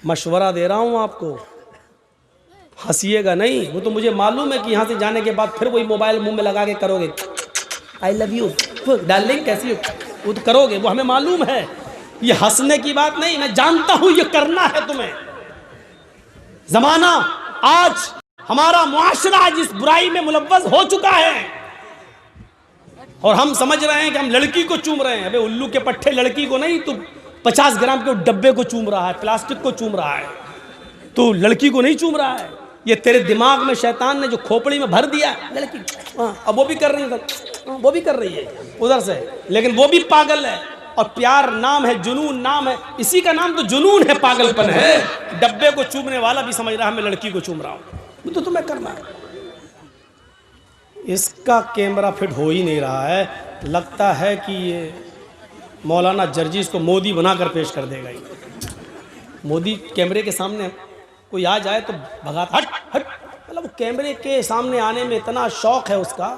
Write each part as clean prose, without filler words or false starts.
मशवरा दे रहा हूँ आपको, हंसिएगा नहीं। वो तो मुझे मालूम है कि यहाँ से जाने के बाद फिर वही मोबाइल मुंह में लगा के करोगे, आई लव यू डार्लिंग कैसी हो, वो तो करोगे, वो हमें मालूम है। ये हंसने की बात नहीं, मैं जानता हूं ये करना है तुम्हें। जमाना आज, हमारा मुआशरा आज इस बुराई में मुलव्वस हो चुका है और हम समझ रहे हैं कि हम लड़की को चूम रहे हैं। अबे उल्लू के पट्टे, लड़की को नहीं, तू 50 ग्राम के डब्बे को चूम रहा है, प्लास्टिक को चूम रहा है, तू लड़की को नहीं चूम रहा है। ये तेरे दिमाग में शैतान ने जो खोपड़ी में भर दिया लड़की, अब वो भी कर रही है, वो भी कर रही है उधर से, लेकिन वो भी पागल है। और प्यार नाम है, जुनून नाम है, इसी का नाम तो जुनून है, पागलपन है। डब्बे को चूमने वाला भी समझ रहा है मैं लड़की को चूम रहा हूं, तो तुम्हें करना है। इसका कैमरा फिट हो ही नहीं रहा है, लगता है कि ये मौलाना जर्जीस को मोदी बनाकर पेश कर देगा। मोदी कैमरे के सामने कोई आ जाए तो भगा, हट हट, मतलब वो कैमरे के सामने आने में इतना शौक है उसका,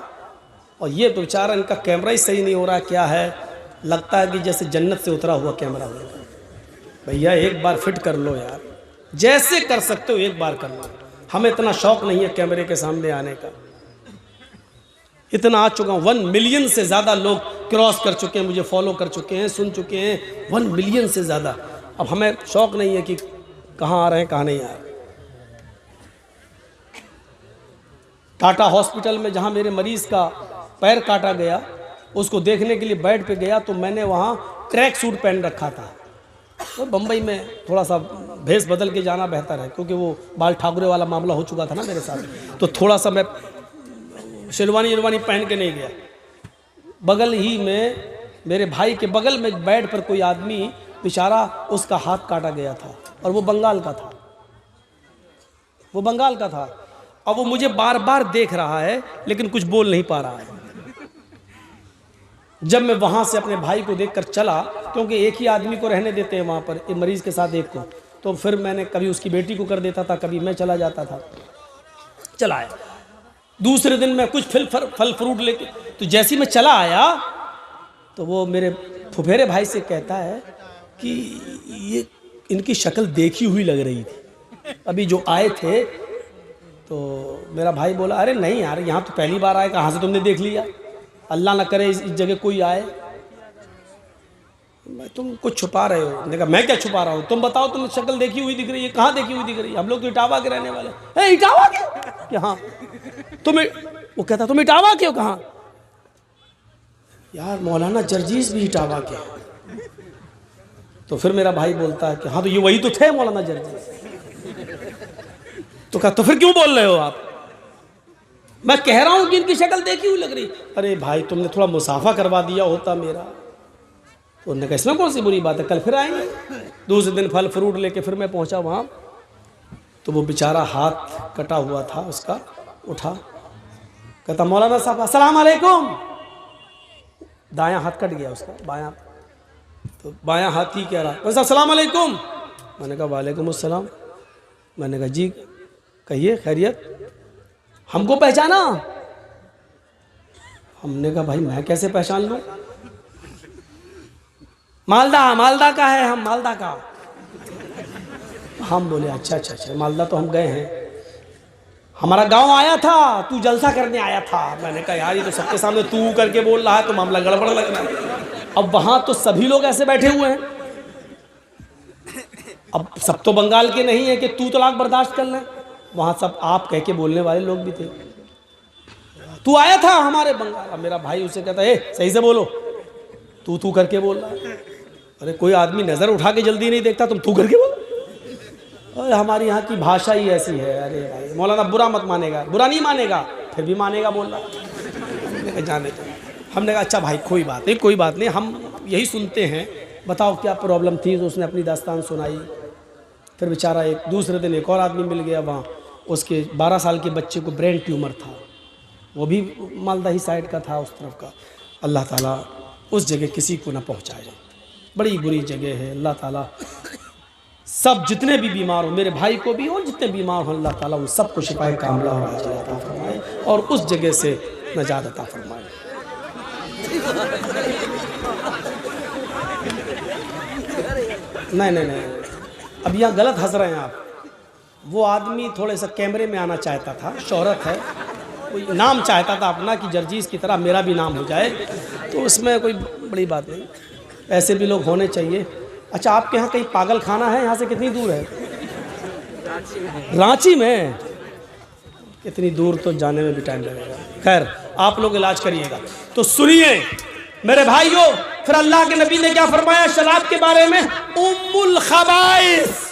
और ये तो बेचारा इनका कैमरा ही सही नहीं हो रहा, क्या है, लगता है कि जैसे जन्नत से उतरा हुआ कैमरा हो। भैया एक बार फिट कर लो यार, जैसे कर सकते हो एक बार कर लो। हमें इतना शौक नहीं है कैमरे के सामने आने का। इतना आ चुका हूँ, 1 मिलियन से ज़्यादा लोग क्रॉस कर चुके हैं, मुझे फॉलो कर चुके हैं, सुन चुके हैं, 1 मिलियन से ज़्यादा। अब हमें शौक नहीं है कि कहाँ आ रहे हैं कहाँ नहीं आ रहे। टाटा हॉस्पिटल में जहाँ मेरे मरीज़ का पैर काटा गया, उसको देखने के लिए बेड पे गया तो मैंने वहाँ ट्रैक सूट पहन रखा था। तो बम्बई में थोड़ा सा भेस बदल के जाना बेहतर है, क्योंकि वो बाल ठाकुरे वाला मामला हो चुका था ना मेरे साथ, तो थोड़ा सा मैं शेरवानी पहन के नहीं गया। बगल ही में मेरे भाई के बगल में बेड पर कोई आदमी बेचारा, उसका हाथ काटा गया था और वो बंगाल का था, वो बंगाल का था। अब वो मुझे बार बार देख रहा है लेकिन कुछ बोल नहीं पा रहा है। जब मैं वहाँ से अपने भाई को देखकर चला, क्योंकि एक ही आदमी को रहने देते हैं वहाँ पर, एक मरीज़ के साथ एक को, तो फिर मैंने कभी उसकी बेटी को कर देता था, कभी मैं चला जाता था। चला आया दूसरे दिन मैं कुछ फल फ्रूट लेके, तो जैसे ही मैं चला आया तो वो मेरे फुफेरे भाई से कहता है कि ये इनकी शक्ल देखी हुई लग रही थी, अभी जो आए थे। तो मेरा भाई बोला, अरे नहीं यार, यहाँ तो पहली बार आए, कहाँ से तुमने देख लिया, अल्लाह ना करे इस जगह कोई आए। तुम कुछ छुपा रहे हो। मैंने कहा मैं क्या छुपा रहा हूँ, तुम बताओ, तुम शक्ल देखी हुई दिख रही है, कहाँ देखी हुई दिख रही है, हम लोग तो इटावा के रहने वाले हैं। इटावा के कि हाँ तुम्हें, वो कहता तुम इटावा के हो, कहाँ यार, मौलाना जर्जीस भी इटावा के। तो फिर मेरा भाई बोलता है कि हाँ तो ये वही तो थे मौलाना जर्जीस। तो कहा तो फिर क्यों बोल रहे हो आप, मैं कह रहा हूं कि इनकी शक्ल देखी हुई लग रही। अरे भाई तुमने थोड़ा मुसाफा करवा दिया होता मेरा। तो उन्होंने कहा इसमें कौन सी बुरी बात है, कल फिर आएंगे। दूसरे दिन फल फ्रूट लेके फिर मैं पहुंचा वहां, तो वो बेचारा हाथ कटा हुआ था उसका, उठा, कहता मौलाना साहब अस्सलाम वालेकुम। दायां हाथ कट गया उसका, बायां, तो बायां हाथ ही कह रहा, बस अस्सलाम वालेकुम। मैंने कहा वालेकुम अस्सलाम। मैंने कहा जी कहिए खैरियत, हमको पहचाना। हमने कहा भाई मैं कैसे पहचान लूं, मालदा का है हम, मालदा का। हम बोले अच्छा अच्छा अच्छा, मालदा तो हम गए हैं, हमारा गांव आया था, तू जलसा करने आया था। मैंने कहा यार ये तो सबके सामने तू करके बोल रहा है, तो मामला गड़बड़ लग रहा है। अब वहां तो सभी लोग ऐसे बैठे हुए हैं, अब सब तो बंगाल के नहीं है कि तू तलाक बर्दाश्त कर ले, वहां सब आप कह के बोलने वाले लोग भी थे। तू आया था हमारे बंगाल। अब मेरा भाई उसे कहता है सही से बोलो, तू करके बोल रहा है। अरे कोई आदमी नजर उठा के जल्दी नहीं देखता, तुम तू करके बोलो। अरे हमारी यहाँ की भाषा ही ऐसी है। अरे भाई मौलाना बुरा मत मानेगा, बुरा नहीं मानेगा, फिर भी मानेगा बोल रहा। हमने जाने तो, हमने कहा अच्छा भाई कोई बात नहीं, कोई बात नहीं, हम यही सुनते हैं, बताओ क्या प्रॉब्लम थी। तो उसने अपनी दास्तान सुनाई। फिर बेचारा एक दूसरे दिन एक और आदमी मिल गया वहाँ, उसके 12 साल के बच्चे को ब्रेन ट्यूमर था, वो भी मालदा ही साइड का था, उस तरफ का। अल्लाह ताला उस जगह किसी को ना पहुँचाए, बड़ी बुरी जगह है। अल्लाह ताला सब जितने भी बीमार हो, मेरे भाई को भी और जितने बीमार हो, अल्लाह ताला उन सबको शिफाए कामिला और आजिल अता फरमाए और उस जगह से नजात अता फरमाए। नहीं नहीं नहीं, अब यहाँ गलत हंस रहे हैं आप। वो आदमी थोड़े सा कैमरे में आना चाहता था, शोहरत है, कोई नाम चाहता था अपना कि जर्जीस की तरह मेरा भी नाम हो जाए, तो उसमें कोई बड़ी बात नहीं, ऐसे भी लोग होने चाहिए। अच्छा, आपके यहाँ कहीं पागल खाना है? यहाँ से कितनी दूर है? रांची में? इतनी दूर तो जाने में भी टाइम लगेगा। खैर, आप लोग इलाज करिएगा। तो सुनिए मेरे भाइयों, फिर अल्लाह के नबी ने क्या फरमाया शराब के बारे में? उम्मुल खबाइस।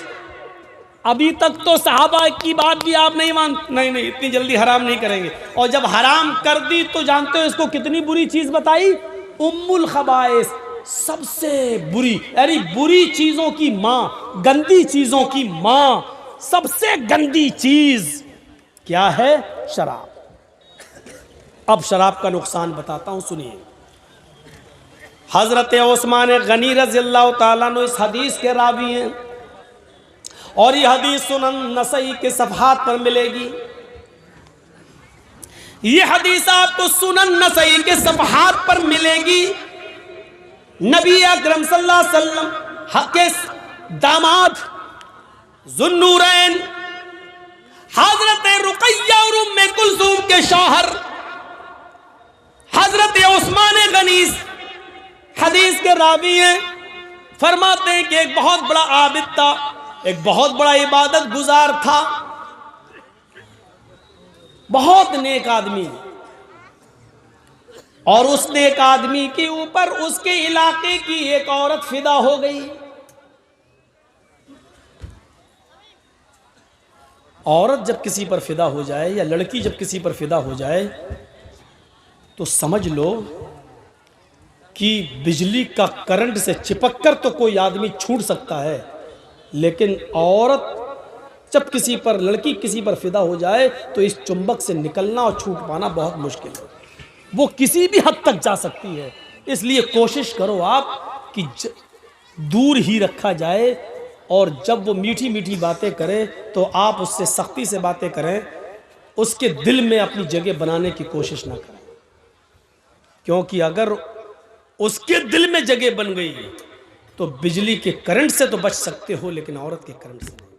अभी तक तो सहाबा की बात भी आप नहीं नहीं, इतनी जल्दी हराम नहीं करेंगे, और जब हराम कर दी तो जानते हो इसको कितनी बुरी चीज बताई? उम्मुल खबाइस, सबसे बुरी, यानी बुरी चीजों की मां, गंदी चीजों की मां, सबसे गंदी चीज क्या है? शराब। अब शराब का नुकसान बताता हूं, सुनिए। हजरत उस्मान गनी रज़ियल्लाहु ताला अन्हु इस हदीस के रावी हैं, और ये हदीस सुनन नसई के सफ़हात पर मिलेगी। ये हदीस आपको सुनन नसई के सफ़हात पर मिलेगी। नबी अकरम सल्लल्लाहु अलैहि वसल्लम के दामाद ज़ुन्नूरैन हजरत रुक़ैया और उम्मे कुलसूम के शौहर हजरत उस्मान गनी हदीस के रावी हैं। फरमाते हैं कि एक बहुत बड़ा आबिद था, एक बहुत बड़ा इबादत गुजार था, बहुत नेक आदमी, और उस नेक आदमी के ऊपर उसके इलाके की एक औरत फिदा हो गई। औरत जब किसी पर फिदा हो जाए, या लड़की जब किसी पर फिदा हो जाए, तो समझ लो कि बिजली का करंट से चिपककर तो कोई आदमी छूट सकता है, लेकिन औरत जब किसी पर, लड़की किसी पर फिदा हो जाए, तो इस चुंबक से निकलना और छूट पाना बहुत मुश्किल है। वो किसी भी हद तक जा सकती है। इसलिए कोशिश करो आप कि दूर ही रखा जाए, और जब वो मीठी मीठी बातें करे तो आप उससे सख्ती से बातें करें, उसके दिल में अपनी जगह बनाने की कोशिश ना करें, क्योंकि अगर उसके दिल में जगह बन गई तो बिजली के करंट से तो बच सकते हो, लेकिन औरत के करंट से नहीं।